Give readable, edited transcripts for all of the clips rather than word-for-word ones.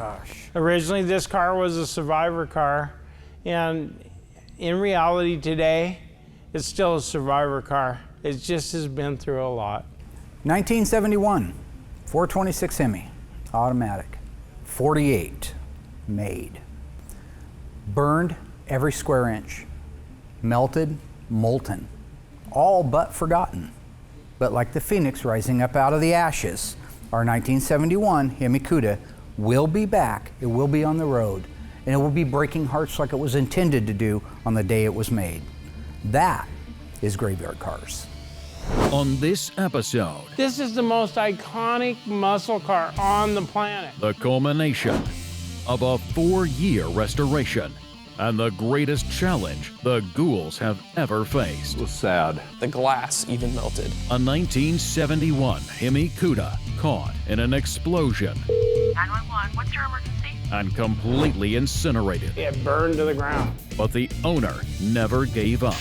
gosh. Originally, this car was a survivor car, and in reality today, it's still a survivor car. It just has been through a lot. 1971, 426 Hemi, automatic, 48 made. Burned every square inch, melted, molten, all but forgotten. But like the phoenix rising up out of the ashes, our 1971 Hemi Cuda will be back, it will be on the road, and it will be breaking hearts like it was intended to do on the day it was made. That is Graveyard Cars. On this episode, This is the most iconic muscle car on the planet. the culmination of a 4-year restoration and the greatest challenge the ghouls have ever faced. It was sad. The glass even melted. A 1971 Hemi Cuda caught in an explosion 911, what's your emergency? and completely incinerated. It burned to the ground. But the owner never gave up.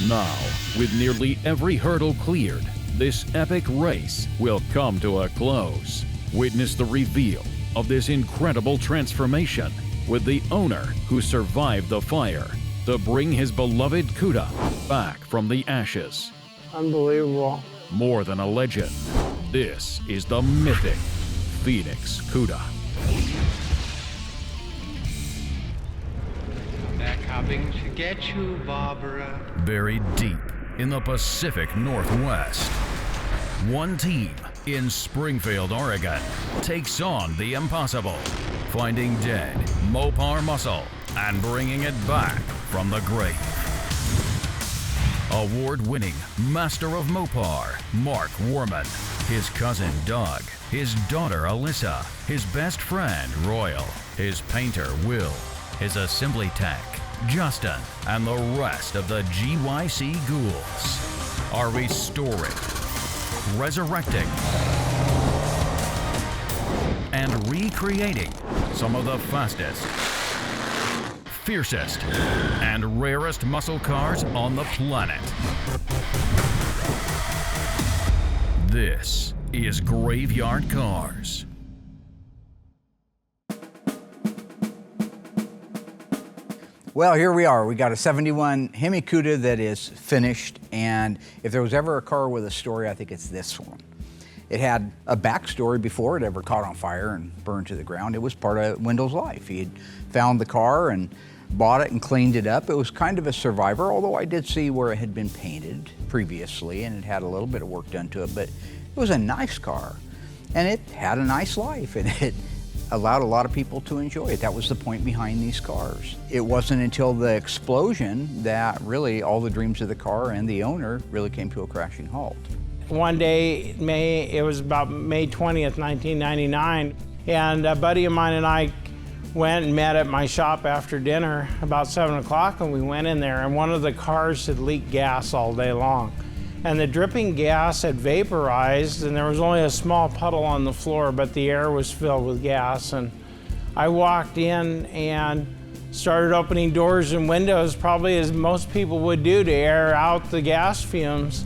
Now, with nearly every hurdle cleared, this epic race will come to a close. Witness the reveal of this incredible transformation with the owner who survived the fire to bring his beloved Cuda back from the ashes. Unbelievable. More than a legend, this is the mythic Phoenix Cuda. They're coming to get you, Barbara. Buried deep in the Pacific Northwest, one team in Springfield, Oregon, takes on the impossible, finding dead Mopar muscle and bringing it back from the grave. Award-winning Master of Mopar, Mark Warman, his cousin Doug, his daughter Alyssa, his best friend Royal, his painter Will, his assembly tech Justin, and the rest of the GYC ghouls are restoring, resurrecting, and recreating some of the fastest, fiercest, and rarest muscle cars on the planet. This is Graveyard Cars. Well, here we are. We got a 71 Hemi Cuda that is finished, and if there was ever a car with a story, I think it's this one. It had a backstory before it ever caught on fire and burned to the ground. It was part of Wendell's life. He had found the car and bought it and cleaned it up. It was kind of a survivor, although I did see where it had been painted previously and it had a little bit of work done to it, but it was a nice car and it had a nice life and it allowed a lot of people to enjoy it. That was the point behind these cars. It wasn't until the explosion that really all the dreams of the car and the owner really came to a crashing halt. One day, it was about May 20th, 1999, and a buddy of mine and I went and met at my shop after dinner about 7 o'clock, and we went in there, and one of the cars had leaked gas all day long. And the dripping gas had vaporized, and there was only a small puddle on the floor, but the air was filled with gas. And I walked in and started opening doors and windows, probably as most people would do to air out the gas fumes.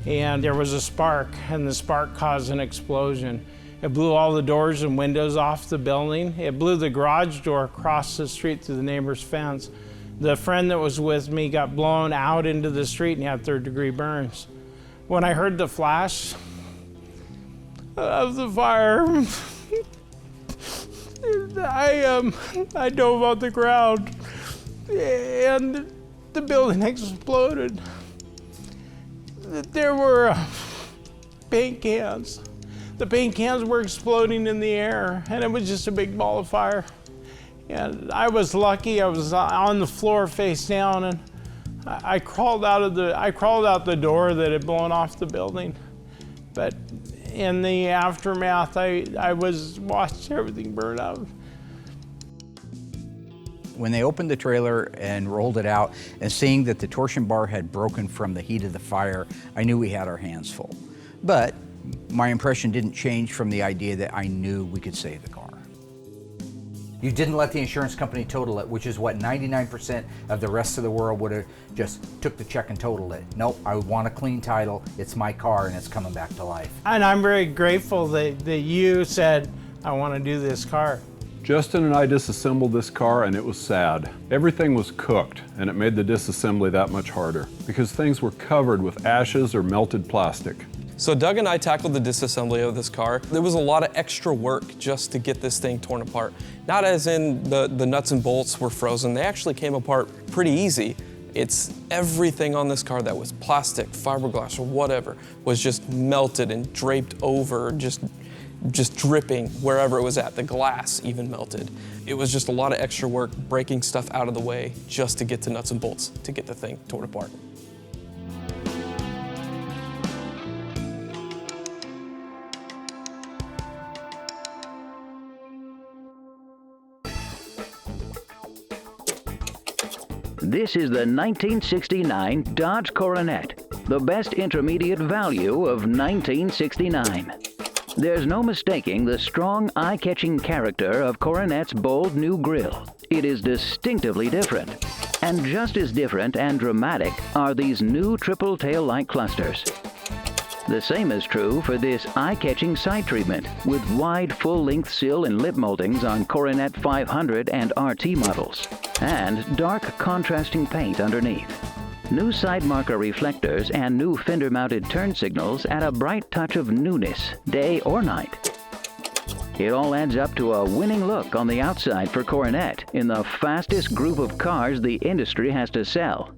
And there was a spark, and the spark caused an explosion. It blew all the doors and windows off the building. It blew the garage door across the street through the neighbor's fence. The friend that was with me got blown out into the street and had third-degree burns. When I heard the flash of the fire, I dove out the ground, and the building exploded. There were paint cans. The paint cans were exploding in the air, and it was just a big ball of fire. And I was lucky. I was on the floor face down, and I crawled out the door that had blown off the building. But in the aftermath, I watched everything burn up. When they opened the trailer and rolled it out and seeing that the torsion bar had broken from the heat of the fire, I knew we had our hands full. But my impression didn't change from the idea that I knew we could save the car. You didn't let the insurance company total it, which is what 99% of the rest of the world would have just took the check and totaled it. Nope, I want a clean title, it's my car and it's coming back to life. And I'm very grateful that you said, I want to do this car. Justin and I disassembled this car and it was sad. Everything was cooked and it made the disassembly that much harder because things were covered with ashes or melted plastic. So Doug and I tackled the disassembly of this car. There was a lot of extra work just to get this thing torn apart. Not as in the nuts and bolts were frozen, they actually came apart pretty easy. It's everything on this car that was plastic, fiberglass, or whatever, was just melted and draped over, just dripping wherever it was at. The glass even melted. It was just a lot of extra work breaking stuff out of the way just to get to nuts and bolts to get the thing torn apart. This is the 1969 Dodge Coronet, the best intermediate value of 1969. There's no mistaking the strong, eye-catching character of Coronet's bold new grille. It is distinctively different. And just as different and dramatic are these new triple tail light clusters. The same is true for this eye-catching side treatment with wide full-length sill and lip moldings on Coronet 500 and RT models, and dark contrasting paint underneath. New side marker reflectors and new fender-mounted turn signals add a bright touch of newness, day or night. It all adds up to a winning look on the outside for Coronet in the fastest group of cars the industry has to sell.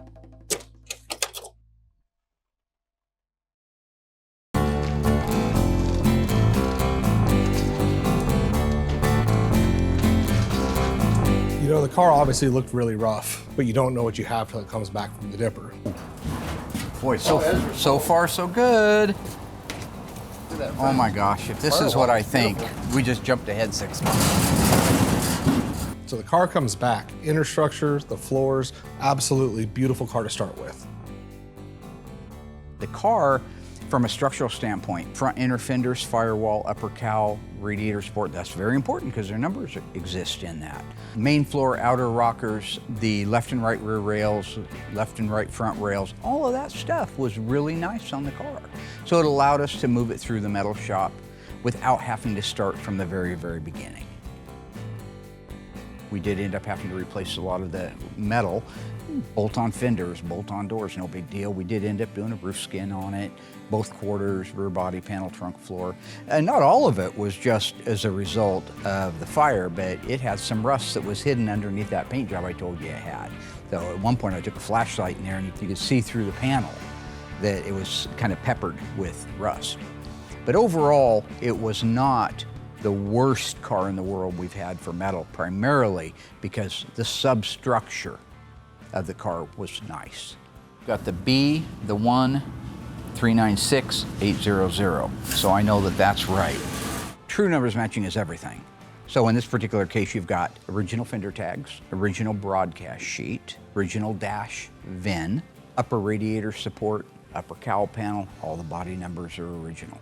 You know, the car obviously looked really rough, but you don't know what you have till it comes back from the dipper. Boy, so far so good. Oh my gosh, if this is what I think, we just jumped ahead 6 months. So the car comes back, inner structure, the floors, absolutely beautiful car to start with. The car, from a structural standpoint, front inner fenders, firewall, upper cowl, radiator support, that's very important because their numbers exist in that. Main floor, outer rockers, the left and right rear rails, left and right front rails, all of that stuff was really nice on the car. So it allowed us to move it through the metal shop without having to start from the very, very beginning. We did end up having to replace a lot of the metal, bolt-on fenders, bolt-on doors, no big deal. We did end up doing a roof skin on it, both quarters, rear body panel, trunk floor. And not all of it was just as a result of the fire, but it had some rust that was hidden underneath that paint job I told you it had. So at one point I took a flashlight in there and you could see through the panel that it was kind of peppered with rust. But overall, it was not the worst car in the world we've had for metal, primarily because the substructure of the car was nice. Got the B, the 1, 396 800. So I know that that's right. True numbers matching is everything. So in this particular case, you've got original fender tags, original broadcast sheet, original dash VIN, upper radiator support, upper cowl panel, all the body numbers are original.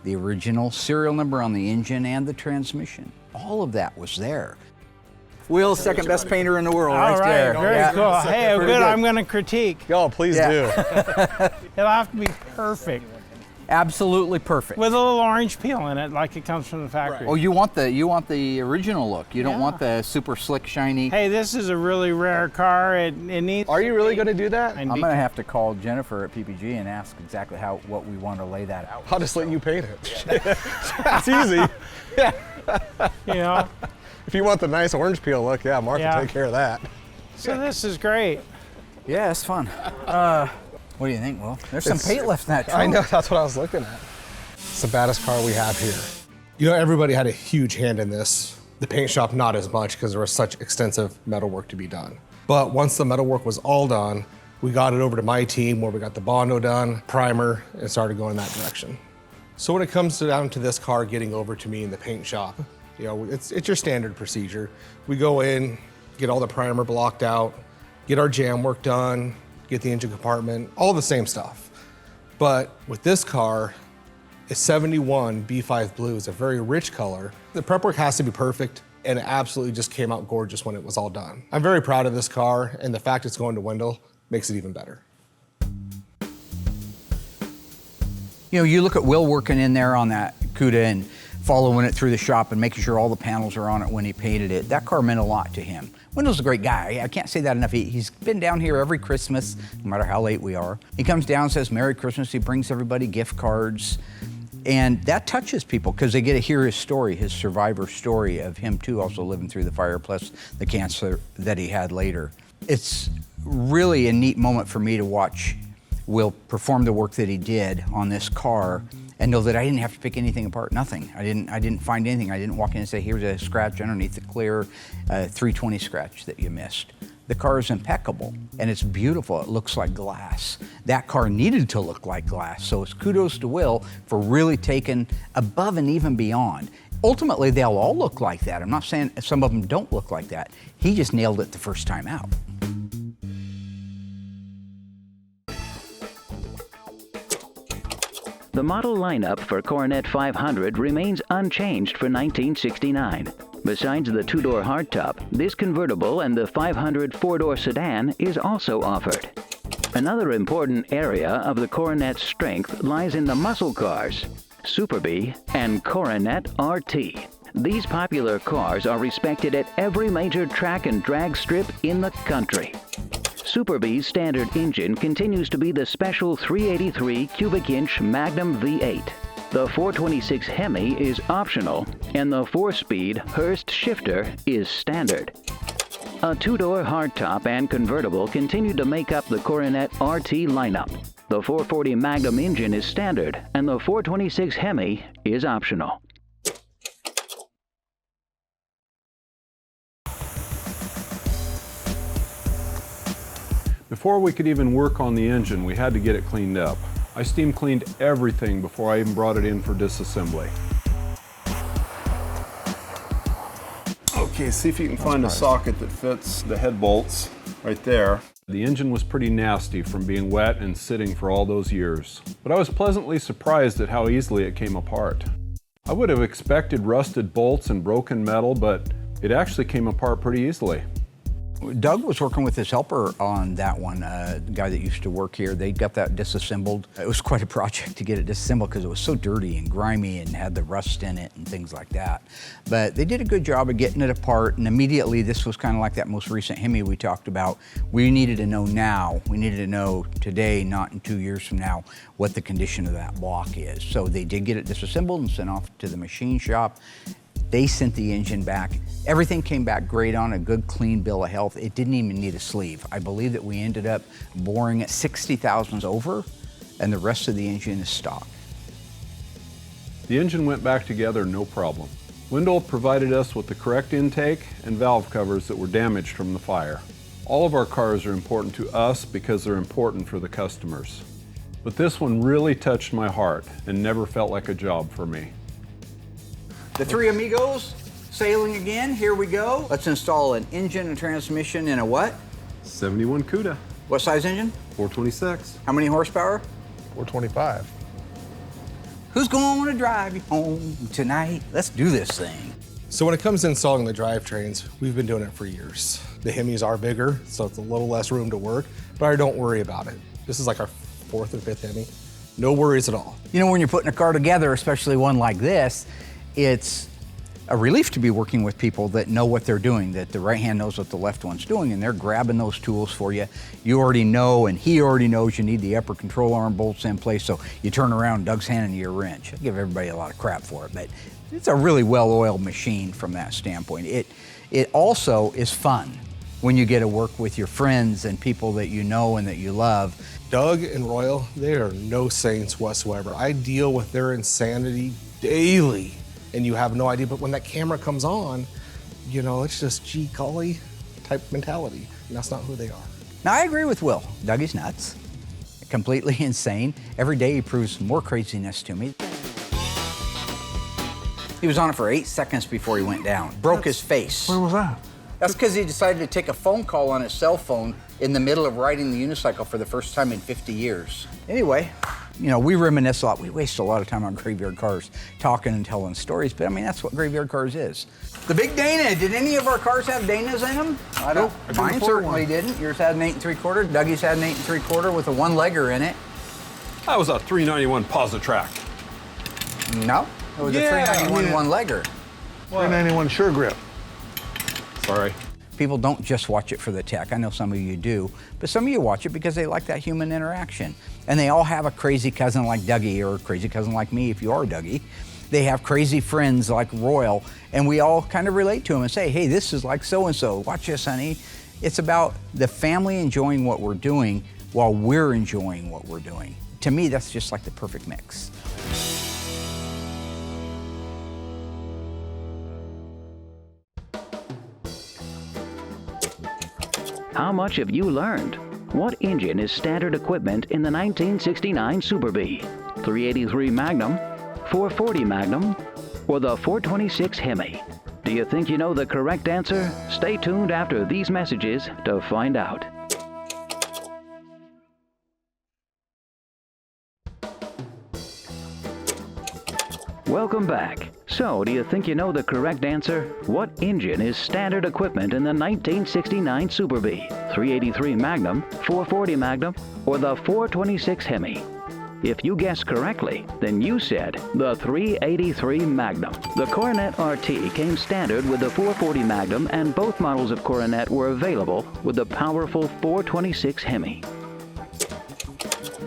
The original serial number on the engine and the transmission, all of that was there. Will's second best painter in the world, All right, there. very cool. Hey, good. I'm going to critique. Oh, please do. It'll have to be perfect. Absolutely perfect. With a little orange peel in it, like it comes from the factory. Oh, you want the original look. You don't want the super slick, shiny. Hey, this is a really rare car. It needs. Are you really going to do that? I'm going to have to call Jennifer at PPG and ask exactly what we want to lay that out. I'll just let you paint it. It's easy. You know. If you want the nice orange peel look, yeah, Mark will take care of that. So this is great. Yeah, it's fun. What do you think, Will? There's some paint left in that trunk. I know, that's what I was looking at. It's the baddest car we have here. You know, everybody had a huge hand in this. The paint shop, not as much, because there was such extensive metal work to be done. But once the metal work was all done, we got it over to my team where we got the Bondo done, primer, and started going in that direction. So when it comes down to this car getting over to me in the paint shop, you know, it's your standard procedure. We go in, get all the primer blocked out, get our jam work done, get the engine compartment, all the same stuff. But with this car, a 71 B5 Blue is a very rich color. The prep work has to be perfect, and it absolutely just came out gorgeous when it was all done. I'm very proud of this car, and the fact it's going to Wendell makes it even better. You know, you look at Will working in there on that Cuda, and following it through the shop and making sure all the panels are on it when he painted it. That car meant a lot to him. Wendell's a great guy. I can't say that enough. He's been down here every Christmas, no matter how late we are. He comes down, says Merry Christmas. He brings everybody gift cards. And that touches people because they get to hear his story, his survivor story of him too also living through the fire plus the cancer that he had later. It's really a neat moment for me to watch Will perform the work that he did on this car and know that I didn't have to pick anything apart, nothing. I didn't find anything. I didn't walk in and say, here's a scratch underneath the clear 320 scratch that you missed. The car is impeccable and it's beautiful. It looks like glass. That car needed to look like glass. So it's kudos to Will for really taking above and even beyond. Ultimately, they'll all look like that. I'm not saying some of them don't look like that. He just nailed it the first time out. The model lineup for Coronet 500 remains unchanged for 1969. Besides the two-door hardtop, this convertible and the 500 four-door sedan is also offered. Another important area of the Coronet's strength lies in the muscle cars, Super Bee and Coronet RT. These popular cars are respected at every major track and drag strip in the country. Super Bee's standard engine continues to be the special 383 cubic inch Magnum V8. The 426 Hemi is optional, and the 4-speed Hurst shifter is standard. A two-door hardtop and convertible continue to make up the Coronet RT lineup. The 440 Magnum engine is standard, and the 426 Hemi is optional. Before we could even work on the engine, we had to get it cleaned up. I steam cleaned everything before I even brought it in for disassembly. Okay, see if you can find a socket that fits the head bolts right there. The engine was pretty nasty from being wet and sitting for all those years, but I was pleasantly surprised at how easily it came apart. I would have expected rusted bolts and broken metal, but it actually came apart pretty easily. Doug was working with his helper on that one, the guy that used to work here. They got that disassembled. It was quite a project to get it disassembled because it was so dirty and grimy and had the rust in it and things like that. But they did a good job of getting it apart, and immediately this was kind of like that most recent Hemi we talked about. We needed to know now, we needed to know today, not in 2 years from now, what the condition of that block is. So they did get it disassembled and sent off to the machine shop. They sent the engine back. Everything came back great on a good, clean bill of health. It didn't even need a sleeve. I believe that we ended up boring it 60 thousandths over, and the rest of the engine is stock. The engine went back together no problem. Wendell provided us with the correct intake and valve covers that were damaged from the fire. All of our cars are important to us because they're important for the customers. But this one really touched my heart and never felt like a job for me. The three amigos sailing again. Here we go. Let's install an engine and transmission in a what? 71 Cuda. What size engine? 426. How many horsepower? 425. Who's going to drive you home tonight? Let's do this thing. So when it comes to installing the drivetrains, we've been doing it for years. The Hemis are bigger, so it's a little less room to work, but I don't worry about it. This is like our 4th or 5th Hemi. No worries at all. You know, when you're putting a car together, especially one like this, it's a relief to be working with people that know what they're doing, that the right hand knows what the left one's doing, and they're grabbing those tools for you. You already know, and he already knows you need the upper control arm bolts in place, so you turn around, Doug's handing you a wrench. I give everybody a lot of crap for it, but it's a really well-oiled machine from that standpoint. It also is fun when you get to work with your friends and people that you know and that you love. Doug and Royal, they are no saints whatsoever. I deal with their insanity daily. And you have no idea, but when that camera comes on, you know, it's just gee golly type mentality, and that's not who they are. Now, I agree with Will. Dougie's nuts, completely insane. Every day he proves more craziness to me. He was on it for 8 seconds before he went down. Broke his face. Where was that? That's because he decided to take a phone call on his cell phone in the middle of riding the unicycle for the first time in 50 years. Anyway, you know, we reminisce a lot. We waste a lot of time on Graveyard Cars talking and telling stories, but I mean, that's what Graveyard Cars is. The big Dana, did any of our cars have Danas in them? I don't. Mine certainly didn't. Yours had an 8 3/4. Dougie's had an 8 3/4 with a 1-legger in it. That was a 391 Positrack. No, It was a 391 one-legger. 391 Sure Grip. Sorry. People don't just watch it for the tech. I know some of you do, but some of you watch it because they like that human interaction. And they all have a crazy cousin like Dougie, or a crazy cousin like me if you are Dougie. They have crazy friends like Royal, and we all kind of relate to them and say, hey, this is like so-and-so, watch this, honey. It's about the family enjoying what we're doing while we're enjoying what we're doing. To me, that's just like the perfect mix. How much have you learned? What engine is standard equipment in the 1969 Super Bee? 383 Magnum, 440 Magnum, or the 426 Hemi? Do you think you know the correct answer? Stay tuned after these messages to find out. Welcome back. So, do you think you know the correct answer? What engine is standard equipment in the 1969 Super Bee? 383 Magnum, 440 Magnum, or the 426 Hemi? If you guessed correctly, then you said the 383 Magnum. The Coronet RT came standard with the 440 Magnum, and both models of Coronet were available with the powerful 426 Hemi.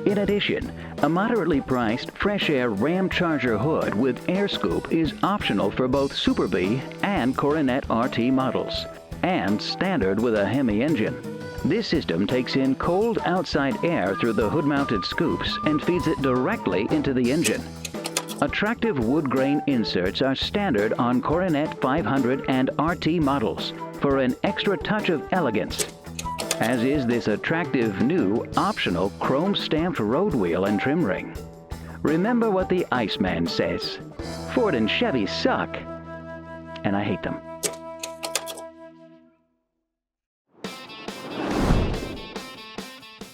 In addition, a moderately priced Fresh Air Ram Charger hood with air scoop is optional for both Super Bee and Coronet RT models, and standard with a Hemi engine. This system takes in cold outside air through the hood-mounted scoops and feeds it directly into the engine. Attractive wood grain inserts are standard on Coronet 500 and RT models for an extra touch of elegance, as is this attractive new optional chrome stamped road wheel and trim ring. Remember what the Iceman says: Ford and Chevy suck, and I hate them.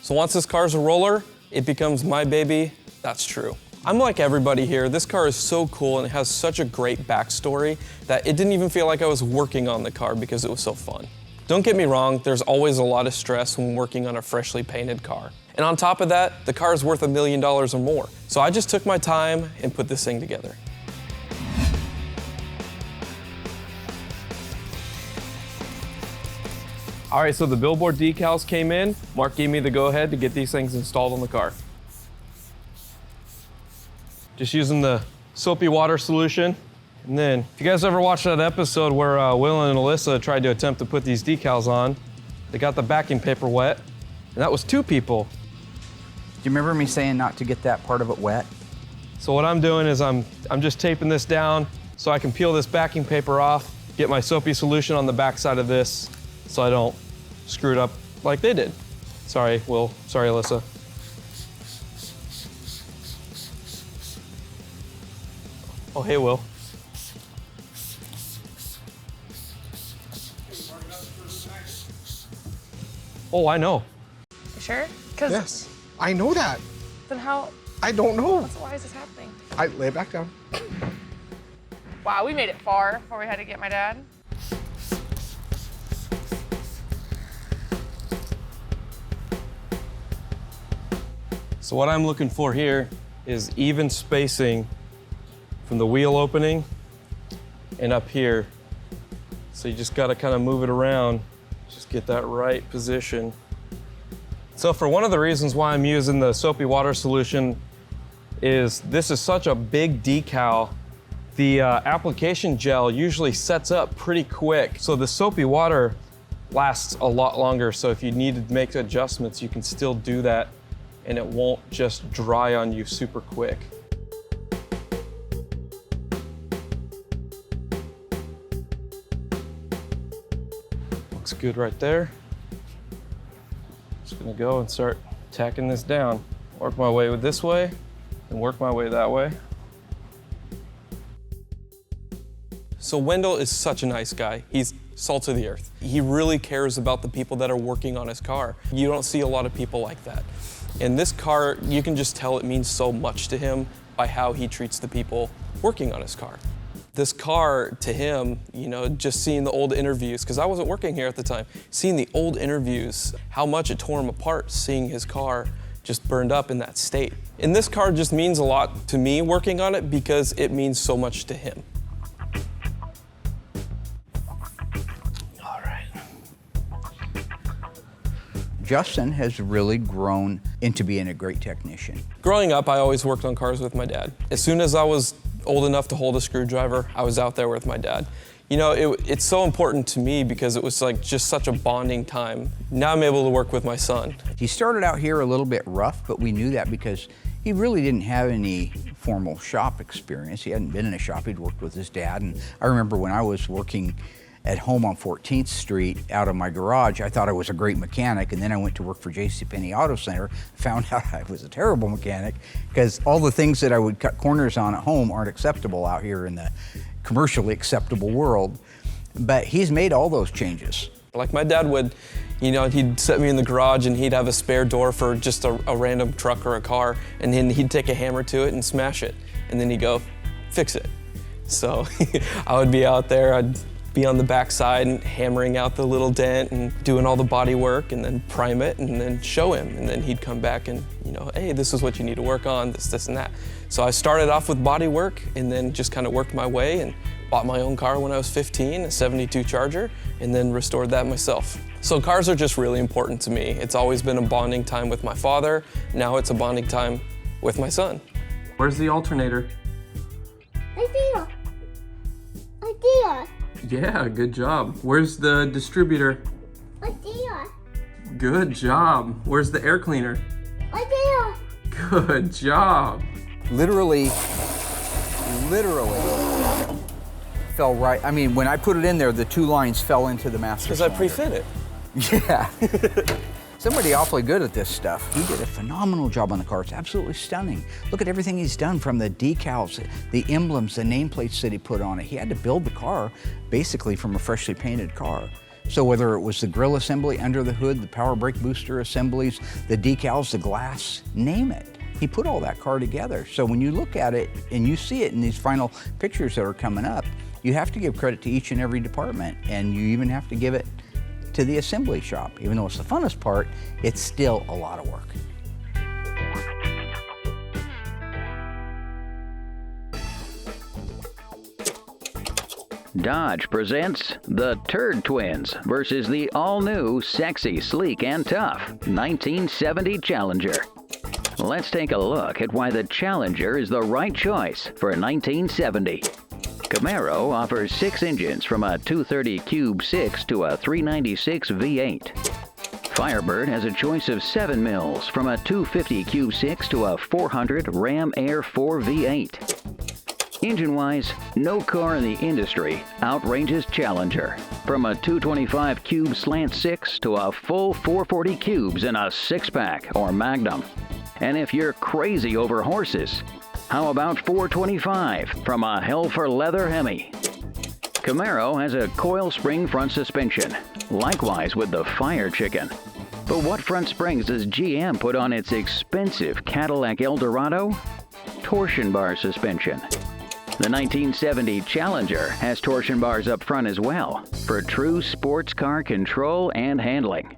So once this car's a roller, it becomes my baby. That's true. I'm like everybody here. This car is so cool and it has such a great backstory that it didn't even feel like I was working on the car because it was so fun. Don't get me wrong, there's always a lot of stress when working on a freshly painted car. And on top of that, the car is worth $1 million or more. So I just took my time and put this thing together. All right, so the billboard decals came in. Mark gave me the go-ahead to get these things installed on the car. Just using the soapy water solution. And then, if you guys ever watched that episode where Will and Alyssa tried to attempt to put these decals on, they got the backing paper wet, and that was 2 people. Do you remember me saying not to get that part of it wet? So what I'm doing is I'm just taping this down so I can peel this backing paper off, get my soapy solution on the back side of this so I don't screw it up like they did. Sorry, Will. Sorry, Alyssa. Oh, hey, Will. Oh, I know. You sure? Cause Yes, I know that. then how? I don't know. Why is this happening? I lay it back down. Wow, we made it far before we had to get my dad. So what I'm looking for here is even spacing from the wheel opening and up here. So you just gotta kind of move it around, just get that right position. So for one of the reasons why I'm using the soapy water solution is this is such a big decal. The application gel usually sets up pretty quick. So the soapy water lasts a lot longer. So if you need to make adjustments, you can still do that and it won't just dry on you super quick. Looks good right there. Just gonna go and start tacking this down. Work my way this way and work my way that way. So Wendell is such a nice guy. He's salt of the earth. He really cares about the people that are working on his car. You don't see a lot of people like that. And this car, you can just tell it means so much to him by how he treats the people working on his car. This car, to him, you know, just seeing the old interviews, because I wasn't working here at the time, seeing the old interviews, how much it tore him apart, seeing his car just burned up in that state. And this car just means a lot to me working on it because it means so much to him. All right. Justin has really grown into being a great technician. Growing up, I always worked on cars with my dad. As soon as I was old enough to hold a screwdriver, I was out there with my dad. You know, it's so important to me because it was like just such a bonding time. Now I'm able to work with my son. He started out here a little bit rough, but we knew that because he really didn't have any formal shop experience. He hadn't been in a shop, he'd worked with his dad. And I remember when I was working at home on 14th Street out of my garage, I thought I was a great mechanic, and then I went to work for JCPenney Auto Center, found out I was a terrible mechanic because all the things that I would cut corners on at home aren't acceptable out here in the commercially acceptable world. But he's made all those changes. Like my dad would, you know, he'd set me in the garage and he'd have a spare door for just a random truck or a car, and then he'd take a hammer to it and smash it, and then he'd go, fix it. So I would be out there, I'd be on the back side and hammering out the little dent and doing all the body work and then prime it and then show him. And then he'd come back and, you know, hey, this is what you need to work on, this, and that. So I started off with body work and then just kind of worked my way and bought my own car when I was 15, a 72 Charger, and then restored that myself. So cars are just really important to me. It's always been a bonding time with my father. Now it's a bonding time with my son. Where's the alternator? Right there. Right there. Yeah, good job. Where's the distributor? Right there. Good job. Where's the air cleaner? Right there. Good job. Literally fell right. I mean, when I put it in there, the two lines fell into the master Because I cylinder. pre-fit it. Yeah. Somebody awfully good at this stuff. He did a phenomenal job on the car. It's absolutely stunning. Look at everything he's done, from the decals, the emblems, the nameplates that he put on it. He had to build the car basically from a freshly painted car. So whether it was the grill assembly under the hood, the power brake booster assemblies, the decals, the glass, name it. He put all that car together. So when you look at it and you see it in these final pictures that are coming up, you have to give credit to each and every department, and you even have to give it to the assembly shop. Even though it's the funnest part, it's still a lot of work. Dodge presents the Turd Twins versus the all-new, sexy, sleek, and tough 1970 Challenger. Let's take a look at why the Challenger is the right choice for 1970. Camaro offers 6 engines, from a 230 Cube 6 to a 396 V8. Firebird has a choice of 7 mils, from a 250 Cube 6 to a 400 Ram Air 4 V8. Engine-wise, no car in the industry outranges Challenger. From a 225 Cube Slant 6 to a full 440 Cubes in a 6-pack or Magnum. And if you're crazy over horses, how about 425 from a Hell for Leather Hemi? Camaro has a coil spring front suspension, likewise with the Fire Chicken. But what front springs does GM put on its expensive Cadillac Eldorado? Torsion bar suspension. The 1970 Challenger has torsion bars up front as well, for true sports car control and handling.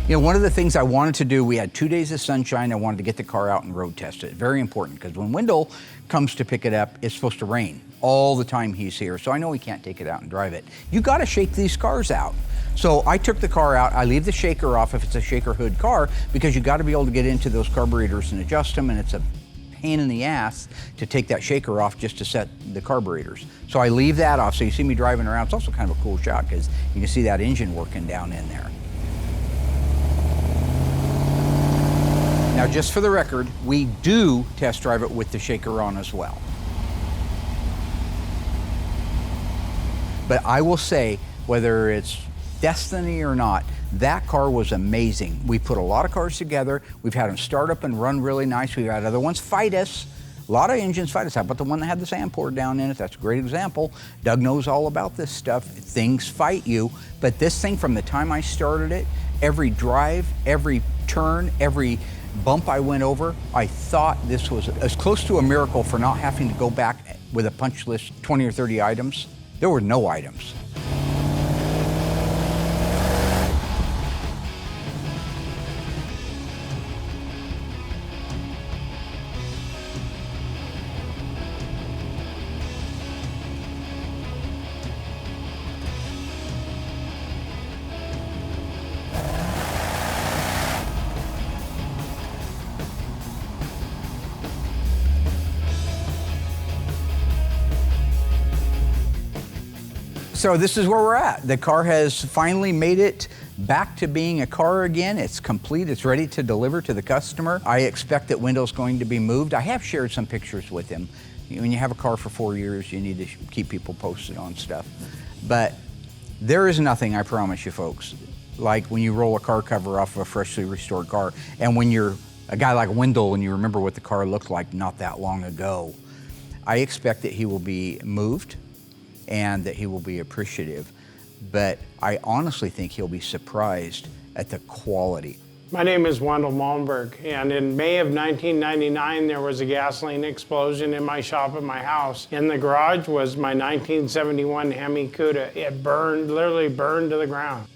You know, one of the things I wanted to do, we had 2 days of sunshine. I wanted to get the car out and road test it. Very important, because when Wendell comes to pick it up, it's supposed to rain all the time he's here. So I know he can't take it out and drive it. You got to shake these cars out. So I took the car out. I leave the shaker off if it's a shaker hood car, because you got to be able to get into those carburetors and adjust them, and it's a pain in the ass to take that shaker off just to set the carburetors. So I leave that off. So you see me driving around. It's also kind of a cool shot because you can see that engine working down in there. Now, just for the record, we do test drive it with the shaker on as well. But I will say, whether it's Destiny or not, that car was amazing. We put a lot of cars together. We've had them start up and run really nice. We've had other ones fight us. A lot of engines fight us. How about the one that had the sand poured down in it? That's a great example. Doug knows all about this stuff. Things fight you. But this thing, from the time I started it, every drive, every turn, every bump I went over, I thought this was as close to a miracle for not having to go back with a punch list, 20 or 30 items. there were no items. So this is where we're at. The car has finally made it back to being a car again. It's complete, it's ready to deliver to the customer. I expect that Wendell's going to be moved. I have shared some pictures with him. When you have a car for 4 years, you need to keep people posted on stuff. But there is nothing, I promise you folks, like when you roll a car cover off of a freshly restored car, and when you're a guy like Wendell and you remember what the car looked like not that long ago, I expect that he will be moved and that he will be appreciative. But I honestly think he'll be surprised at the quality. My name is Wendell Malmberg, and in May of 1999, there was a gasoline explosion in my shop at my house. In the garage was my 1971 Hemi Cuda. It burned, literally burned to the ground.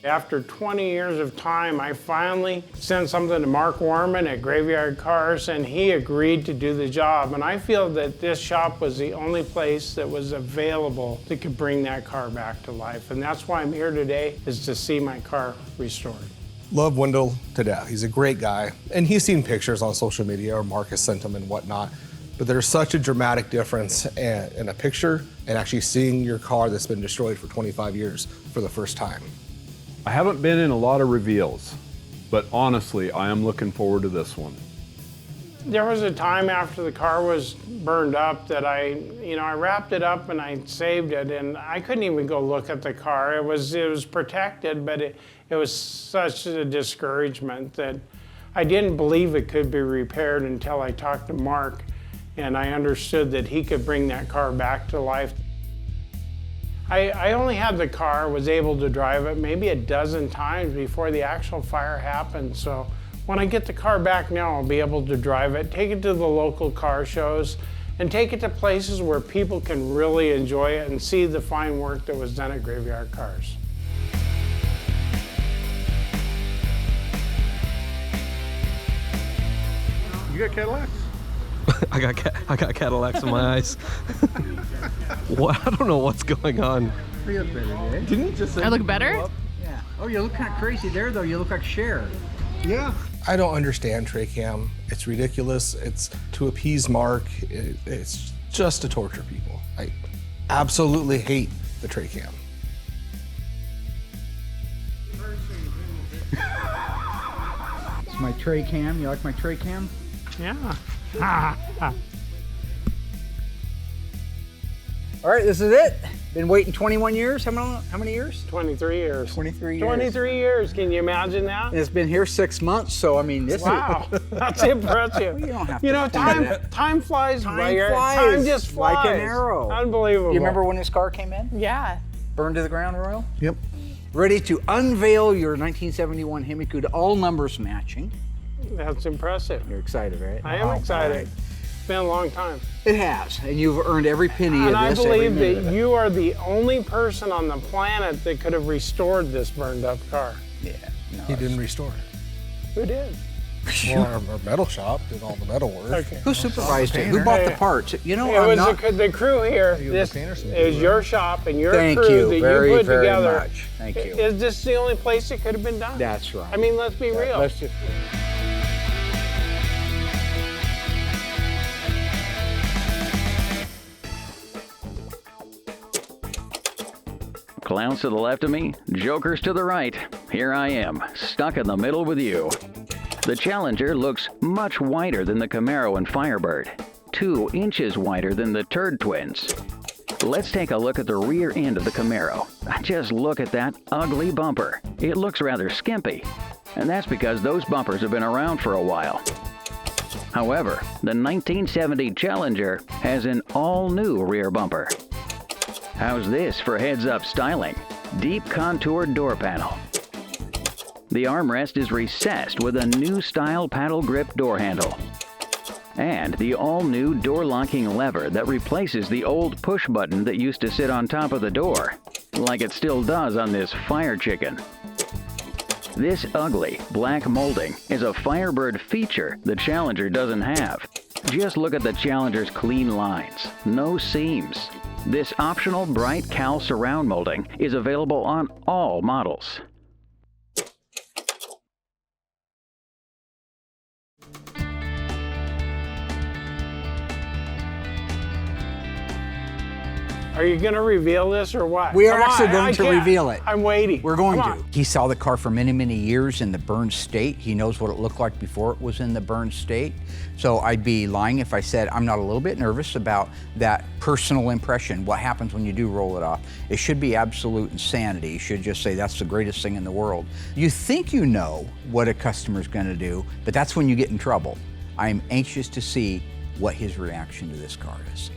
After 20 years of time, I finally sent something to Mark Warman at Graveyard Carz, and he agreed to do the job. And I feel that this shop was the only place that was available that could bring that car back to life. And that's why I'm here today, is to see my car restored. Love Wendell to death. He's a great guy. And he's seen pictures on social media, or Mark has sent him and whatnot. But there's such a dramatic difference in a picture and actually seeing your car that's been destroyed for 25 years for the first time. I haven't been in a lot of reveals, but honestly, I am looking forward to this one. There was a time after the car was burned up that I wrapped it up and I saved it, and I couldn't even go look at the car. It was protected, but it was such a discouragement that I didn't believe it could be repaired until I talked to Mark, and I understood that he could bring that car back to life. I only had the car, was able to drive it maybe a dozen times before the actual fire happened. So when I get the car back now, I'll be able to drive it, take it to the local car shows, and take it to places where people can really enjoy it and see the fine work that was done at Graveyard Carz. You got Cadillacs? I got Cadillacs in my eyes. What? I don't know what's going on. You look better, Dave. Didn't you just say I look better? Yeah. Oh, you look kind of crazy there, though. You look like Cher. Yeah. I don't understand tray cam. It's ridiculous. It's to appease Mark. It's just to torture people. I absolutely hate the tray cam. It's my tray cam. You like my tray cam? Yeah. All right, this is it. Been waiting 21 years. How many years? 23 years. 23 years. 23 years. Can you imagine that? And it's been here 6 months, so I mean, this Wow, that's impressive. You don't have You to know, explain it. time flies. Time by. flies. Time just flies. Like an arrow. Unbelievable. Do you remember when this car came in? Yeah. Burned to the ground, Royal? Yep. Ready to unveil your 1971 Hemi Cuda, all numbers matching. That's impressive. You're excited, right? I am excited. Right. It's been a long time. It has, and you've earned every penny And of I this. every believe minute that of it. you are the only person on the planet that could have restored this burned up car. Yeah. No, He didn't restore it. Who did? Well, our metal shop did all the metal work. Okay. Who supervised it? Who bought the parts? You know, It I'm was not. the crew here. You This the painters is your shop and your Thank crew you that very, you put very together. much. Thank you. Is this the only place it could have been done? That's right. I mean, let's be real. Let's just. Clowns to the left of me, jokers to the right. Here I am, stuck in the middle with you. The Challenger looks much wider than the Camaro and Firebird, 2 inches wider than the Turd Twins. Let's take a look at the rear end of the Camaro. Just look at that ugly bumper. It looks rather skimpy, and that's because those bumpers have been around for a while. However, the 1970 Challenger has an all-new rear bumper. How's this for heads-up styling? Deep contoured door panel. The armrest is recessed with a new style paddle grip door handle. and the all-new door locking lever that replaces the old push button that used to sit on top of the door, like it still does on this Fire Chicken. This ugly black molding is a Firebird feature the Challenger doesn't have. Just look at the Challenger's clean lines, no seams. This optional bright cal surround molding is available on all models. Are you going to reveal this or what? We are Come on, actually going I to can't. reveal it. I'm waiting. We're going Come to. on. He saw the car for many, many years in the burned state. He knows what it looked like before it was in the burned state. So I'd be lying if I said I'm not a little bit nervous about that personal impression, what happens when you do roll it off. It should be absolute insanity. You should just say that's the greatest thing in the world. You think you know what a customer's going to do, but that's when you get in trouble. I'm anxious to see what his reaction to this car is.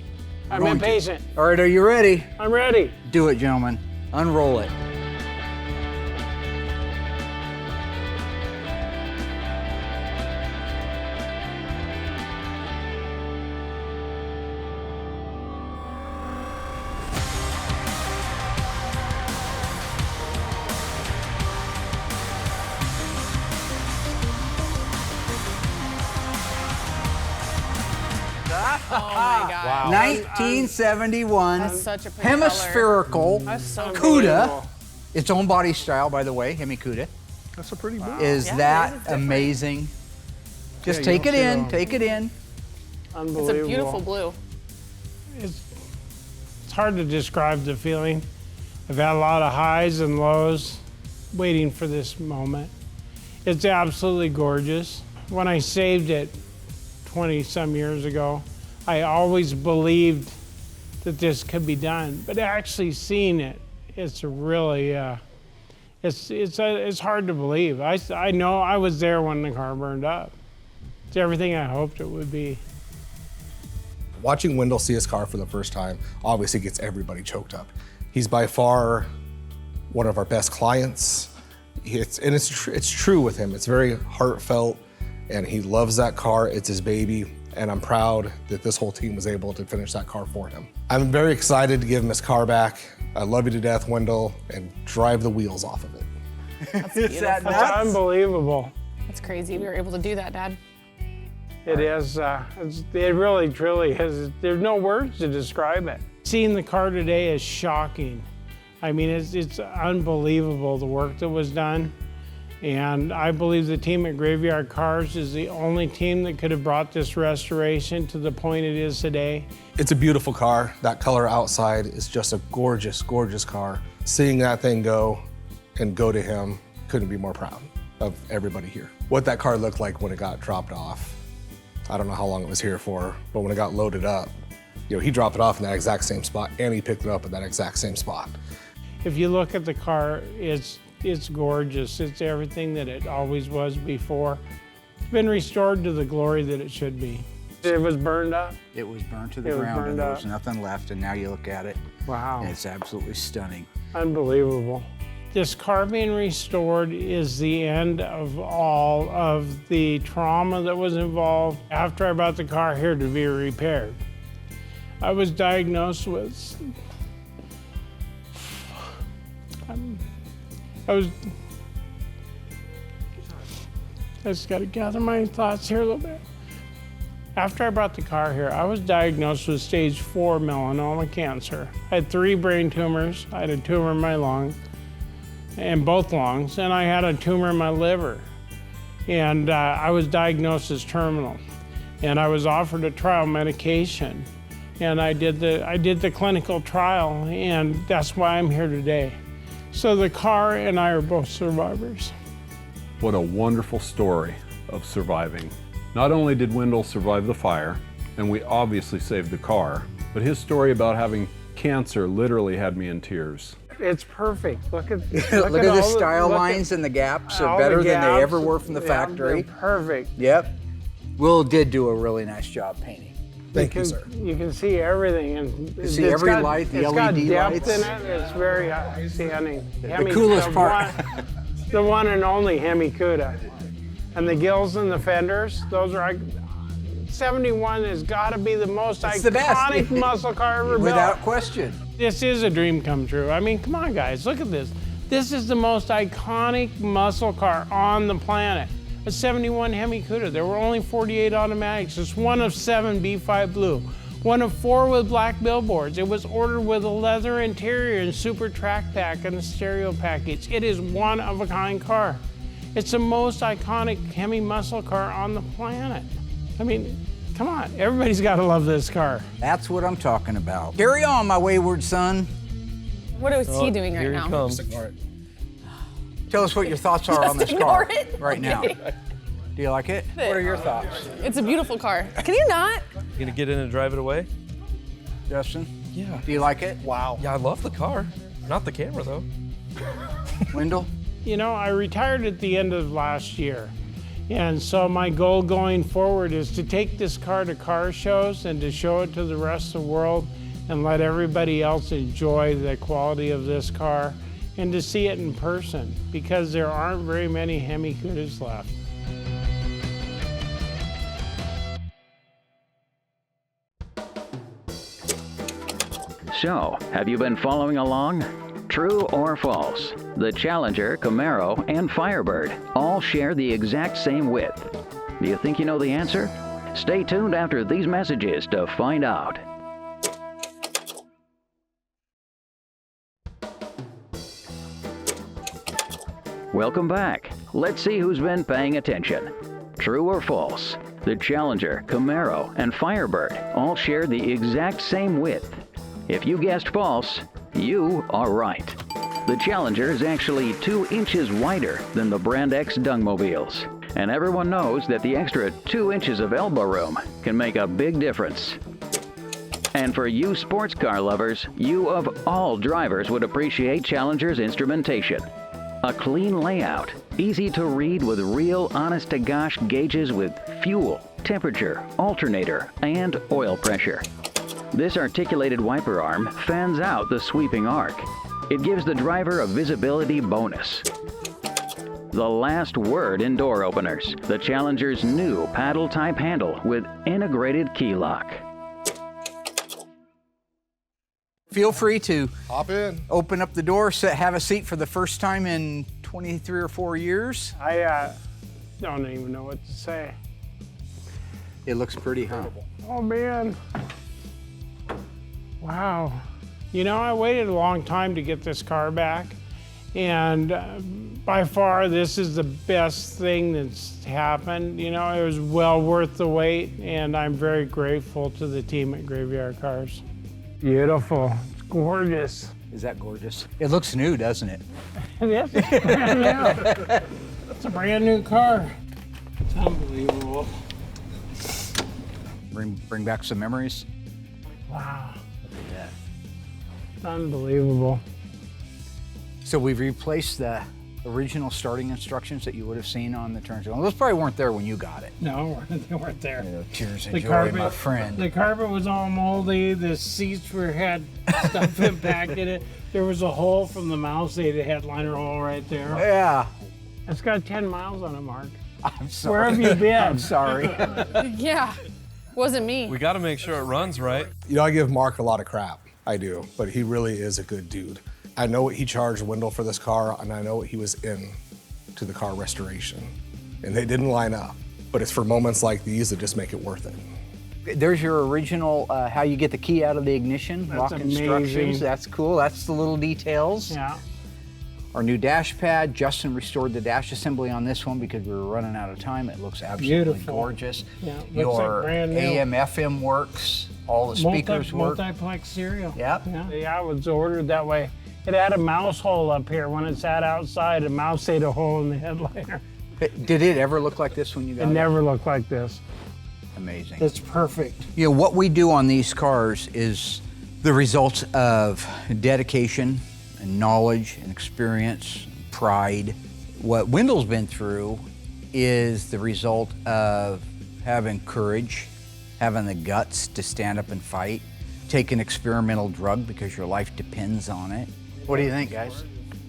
I'm impatient. All right, are you ready? I'm ready. Do it, gentlemen. Unroll it. Oh my God. Wow. 1971 That's such a pretty hemispherical That's so Cuda. Its own body style, by the way, Hemi Cuda. That's a pretty blue. Is Yeah, that it is different. amazing? Just Yeah, take you it don't see in, it take it in. Unbelievable. It's a beautiful blue. It's hard to describe the feeling. I've had a lot of highs and lows waiting for this moment. It's absolutely gorgeous. When I saved it 20-some years ago, I always believed that this could be done, but actually seeing it, it's really, it's hard to believe. I know I was there when the car burned up. It's everything I hoped it would be. Watching Wendell see his car for the first time obviously gets everybody choked up. He's by far one of our best clients. It's true with him. It's very heartfelt, and he loves that car. It's his baby, and I'm proud that this whole team was able to finish that car for him. I'm very excited to give him his car back. I love you to death, Wendell, and drive the wheels off of it. That's Is that beautiful. That's nuts? unbelievable. That's crazy. We were able to do that, Dad. It is, it really, truly is. There's no words to describe it. Seeing the car today is shocking. I mean, it's unbelievable the work that was done. And I believe the team at Graveyard Carz is the only team that could have brought this restoration to the point it is today. It's a beautiful car. That color outside is just a gorgeous, gorgeous car. Seeing that thing go and go to him, couldn't be more proud of everybody here. What that car looked like when it got dropped off, I don't know how long it was here for, but when it got loaded up, he dropped it off in that exact same spot, and he picked it up at that exact same spot. If you look at the car, it's gorgeous. It's everything that it always was before. It's been restored to the glory that it should be. It was burned up. It was burnt to the It was ground, and burned there up. was nothing left, and now you look at it, Wow. and it's absolutely stunning. Unbelievable. This car being restored is the end of all of the trauma that was involved after I brought the car here to be repaired. I was diagnosed with, I just got to gather my thoughts here a little bit. After I brought the car here, I was diagnosed with stage 4 melanoma cancer. I had 3 brain tumors. I had a tumor in my lung, in both lungs, and I had a tumor in my liver. And I was diagnosed as terminal. And I was offered a trial medication. And I did the clinical trial, and that's why I'm here today. So the car and I are both survivors. What a wonderful story of surviving. Not only did Wendell survive the fire, and we obviously saved the car, but his story about having cancer literally had me in tears. It's perfect. Look at Look at the all style look lines at and the gaps all are the better than they gaps. ever were from the Yeah, factory. they're perfect. Yep. Will did do a really nice job painting. Thank you, sir. You can see everything, and You see every light, the it's got LED depth lights. in it. It's very outstanding. The coolest part. The one and only Hemi Cuda, and the gills and the fenders. Those are 71 has got to be the most It's the best. iconic muscle car ever built. Without question. This is a dream come true. I mean, come on, guys, look at this. This is the most iconic muscle car on the planet. A 71 Hemi Cuda. There were only 48 automatics. It's one of 7 B5 Blue. One of 4 with black billboards. It was ordered with a leather interior and super track pack and a stereo package. It is one of a kind car. It's the most iconic Hemi muscle car on the planet. I mean, come on, everybody's got to love this car. That's what I'm talking about. Carry on, my wayward son. What is he doing right now? Tell us what your thoughts are on this car right now. Do you like it? What are your thoughts? It's a beautiful car. Can you not? You gonna get in and drive it away? Justin? Yeah. Do you like it? Wow. Yeah, I love the car. Not the camera though. Wendell? You know, I retired at the end of last year. And so my goal going forward is to take this car to car shows and to show it to the rest of the world and let everybody else enjoy the quality of this car and to see it in person, because there aren't very many Hemi Cudas left. So, have you been following along? True or false? The Challenger, Camaro, and Firebird all share the exact same width. Do you think you know the answer? Stay tuned after these messages to find out. Welcome back. Let's see who's been paying attention. True or false? The Challenger, Camaro, and Firebird all share the exact same width. If you guessed false, you are right. The Challenger is actually 2 inches wider than the Brand X Dungmobiles. And everyone knows that the extra 2 inches of elbow room can make a big difference. And for you sports car lovers, you of all drivers would appreciate Challenger's instrumentation. A clean layout, easy to read with real honest-to-gosh gauges with fuel, temperature, alternator, and oil pressure. This articulated wiper arm fans out the sweeping arc. It gives the driver a visibility bonus. The last word in door openers, the Challenger's new paddle-type handle with integrated key lock. Feel free to hop in, open up the door, have a seat for the first time in 23 or 4 years. I don't even know what to say. It looks pretty, huh? Oh man. Wow. You know, I waited a long time to get this car back, and by far this is the best thing that's happened. You know, it was well worth the wait, and I'm very grateful to the team at Graveyard Cars. Beautiful. It's gorgeous. Is that gorgeous? It looks new, doesn't it? Yes, it's brand new. It's a brand new car. It's unbelievable. Bring back some memories. Wow. It's unbelievable. So we've replaced the original starting instructions that you would have seen on the turn signal. Those probably weren't there when you got it. No, they weren't there. Tears of joy, my friend. The carpet was all moldy. The seats had stuff impacted it. There was a hole from the mouse aid, the headliner hole right there. Yeah. It's got 10 miles on it, Mark. I'm sorry. Where have you been? I'm sorry. Yeah, wasn't me. We got to make sure it runs right. You know, I give Mark a lot of crap. I do, but he really is a good dude. I know what he charged Wendell for this car, and I know what he was in to the car restoration. And they didn't line up, but it's for moments like these that just make it worth it. There's your original, how you get the key out of the ignition, That's lock amazing. instructions. That's cool. That's the little details. Yeah. Our new dash pad. Justin restored the dash assembly on this one because we were running out of time. It looks absolutely Beautiful. gorgeous. Yeah, looks Your like brand new. AM, FM works. All the speakers work. Multiplex stereo. Yep. Yeah, it was ordered that way. It had a mouse hole up here. When it sat outside, a mouse ate a hole in the headliner. Did it ever look like this when you got it? It never looked like this. Amazing. It's perfect. You know, what we do on these cars is the result of dedication and knowledge and experience, and pride. What Wendell's been through is the result of having courage, having the guts to stand up and fight, take an experimental drug because your life depends on it. What do you think, guys?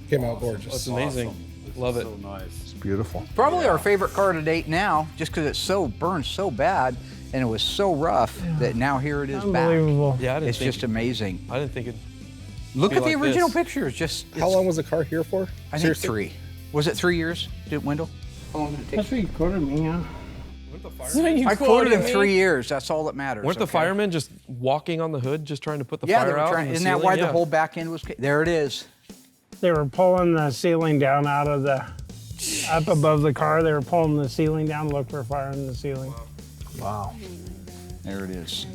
Came out gorgeous. That's amazing. Love it. So nice. It's beautiful. Probably our favorite car to date now, just because it burns so bad, and it was so rough that now here it is Unbelievable. back. Yeah, I didn't It's think just amazing. I didn't think it'd Look be at the like original this. pictures. Just How long was the car here for? I think 3. Was it 3 years, Wendell? How long did it take? That's what you quoted me, yeah. I quoted him 3 years. That's all that matters. Weren't the okay? firemen just walking on the hood, just trying to put the Yeah, they fire were out? trying. in the Isn't that ceiling? why Yeah. the whole back end was? There it is. They were pulling the ceiling down out of the, up above the car. They were pulling the ceiling down to look for fire in the ceiling. Wow. There it is.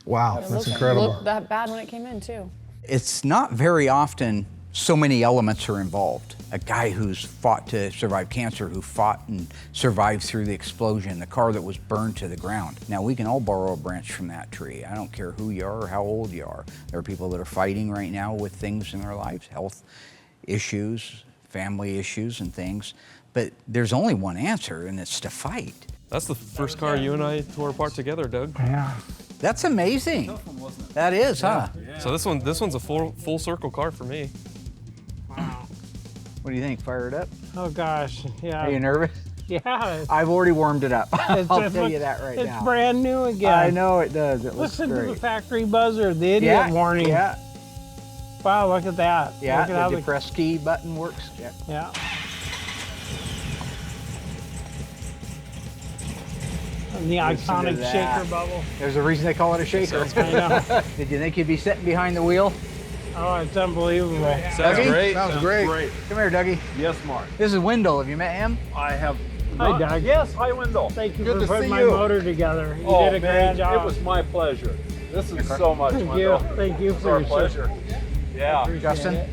Wow, that's incredible. Looked that bad when it came in too. It's not very often so many elements are involved. A guy who's fought to survive cancer, who fought and survived through the explosion, the car that was burned to the ground. Now, we can all borrow a branch from that tree. I don't care who you are or how old you are. There are people that are fighting right now with things in their lives, health issues, family issues and things. But there's only one answer, and it's to fight. That's the first car you and I tore apart together, Doug. Yeah. That's amazing. That is, huh? So this one's a full circle car for me. Wow. What do you think? Fire it up? Oh gosh, yeah. Are you nervous? Yeah. I've already warmed it up. I'll It's- tell you that right it's now. brand new again. I know it does. It looks Listen to great. the factory buzzer, the idiot warning. Yeah, Wow, look at that. yeah. Look at how The depress key button works. Yeah. yeah. And the Listen to iconic that. shaker bubble. There's a reason they call it a shaker. I know. Did you think you'd be sitting behind the wheel? Oh, it's unbelievable. Sounds Dougie? great. Sounds great. Come here, Dougie. Yes, Mark. This is Wendell. Have you met him? I have. Hi, Doug. Yes, hi, Wendell. Thank you Good for to putting see my you. motor together. You Oh, did a man, great job. it was my pleasure. This is so much, Thank Wendell. you. Thank you It's for our your pleasure. Yeah. Justin?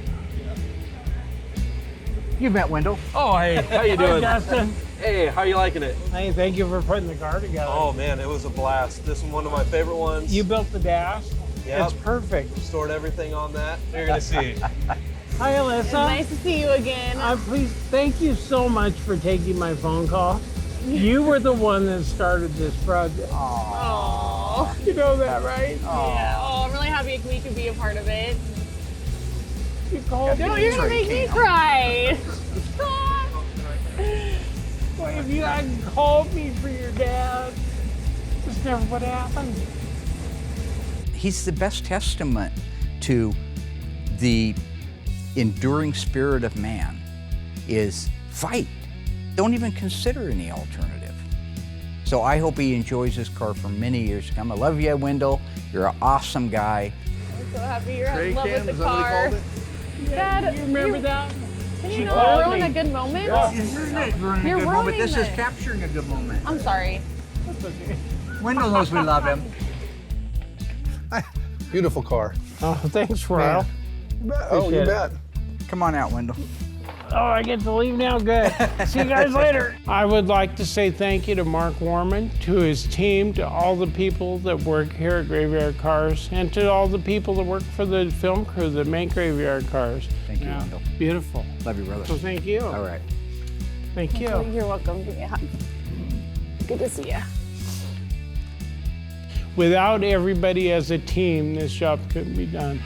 You've met Wendell. Oh, hey, how you Hi, doing? Justin. Hey, how you liking it? Hey, thank you for putting the car together. Oh man, it was a blast. This is one of my favorite ones. You built the dash. Yep. It's perfect. Stored everything on that. You're gonna see. Hi, Alyssa. Nice to see you again. Please, thank you so much for taking my phone call. You were the one that started this project. Oh, You know that, right? yeah. Oh, I'm really happy we could be a part of it. You called No, me. you're gonna make me cry. Well, if you hadn't called me for your dad, this never would have happened. He's the best testament to the enduring spirit of man is fight. Don't even consider any alternative. So I hope he enjoys this car for many years to come. I love you, Wendell. You're an awesome guy. I'm so happy you're Trade in love cam, with is the that what he car. called it? Dad, You remember that? Can She you called not ruin me. a good moment? You're You're ruining This is it. capturing a good moment. I'm sorry. Wendell knows we love him. Beautiful car. Oh, thanks, Ryle. Oh, you Appreciate it. bet. Come on out, Wendell. Oh, I get to leave now? Good. See you guys later. I would like to say thank you to Mark Warman, to his team, to all the people that work here at Graveyard Cars, and to all the people that work for the film crew that make Graveyard Cars. Thank you, Wendell. Beautiful. Love you, brother. So thank you. All right. Thank you. You're welcome. Give me a hug. Good to see you. Without everybody as a team, this job couldn't be done.